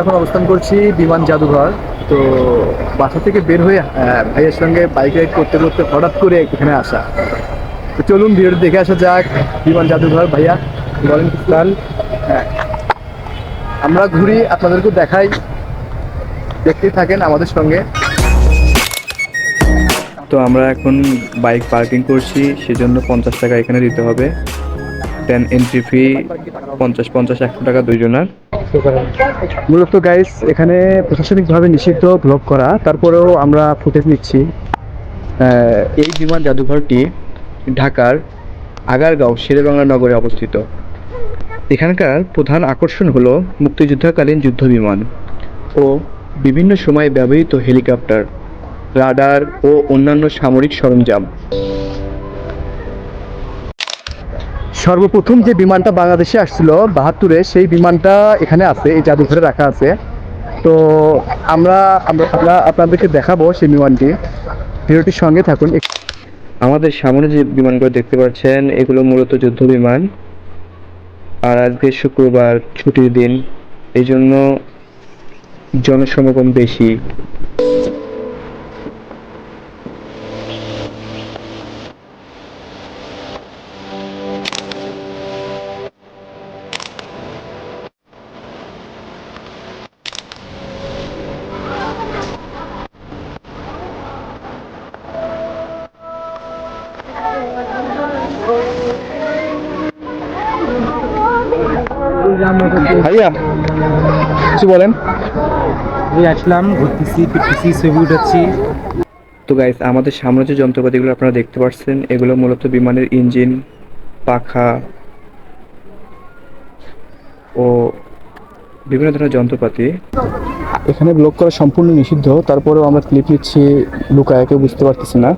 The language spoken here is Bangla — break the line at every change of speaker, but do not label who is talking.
এখন অবস্থান করছি বিমান জাদুঘর। তো বাসা থেকে বের হয়ে ভাইয়ের সঙ্গে বাইক রাইড করতে করতে হঠাৎ করে এখানে আসা। তো চলুন ভিডিওটি দেখে আসা যাক। বিমান জাদুঘর ভাইয়া বলেন কি প্ল্যান? হ্যাঁ, আমরা ঘুরি, আপনাদেরকে দেখাই, দেখতেই থাকেন আমাদের সঙ্গে। তো আমরা এখন বাইক পার্কিং করছি, সেজন্য 50 টাকা এখানে দিতে হবে। দেন এন্ট্রি ফি 50-50 100 টাকা দুইজনের। মূলত গাইস এখানে প্রশাসনিকভাবে নিষিদ্ধ ব্লগ করা, তারপরেও আমরা ফুটেজ নিচ্ছি। এই বিমান জাদুঘরটি ঢাকার আগারগাঁও শেরেবাংলা নগরে অবস্থিত। এখানকার প্রধান আকর্ষণ হলো মুক্তিযুদ্ধকালীন যুদ্ধ বিমান ও বিভিন্ন সময়ে ব্যবহৃত হেলিকপ্টার, রাডার ও অন্যান্য সামরিক সরঞ্জাম। সর্বপ্রথম যে বিমানটা বাংলাদেশে আসছিল 72-এ, সেই বিমানটা এখানে আছে, এই জাদুঘরে রাখা আছে। তো আমরা আপনাদেরকে দেখাবো সেই বিমানটি। ভিডিওটির সঙ্গে থাকুন। আমাদের সামনে যে বিমানগুলো দেখতে পাচ্ছেন, এগুলো মূলত যুদ্ধ বিমান। আর আজকে শুক্রবার, ছুটির দিন, এই জন্য জনসমাগম বেশি। ভাইয়া কিছু বলেন।
আসলাম, ঘুরতেছি ফিরতেছি, ছবি উঠাচ্ছি।
তো গাইস, আমাদের সামনে যে যন্ত্রপাতিগুলো আপনারা দেখতে পাচ্ছেন, এগুলো মূলত বিমানের ইঞ্জিন, পাখা ও বিভিন্ন ধরনের যন্ত্রপাতি। এখানে ব্লগ করা সম্পূর্ণ নিষিদ্ধ, তারপরেও আমরা ক্লিপ নিচ্ছি, লুকায়, কেউ বুঝতে পারতেছি না।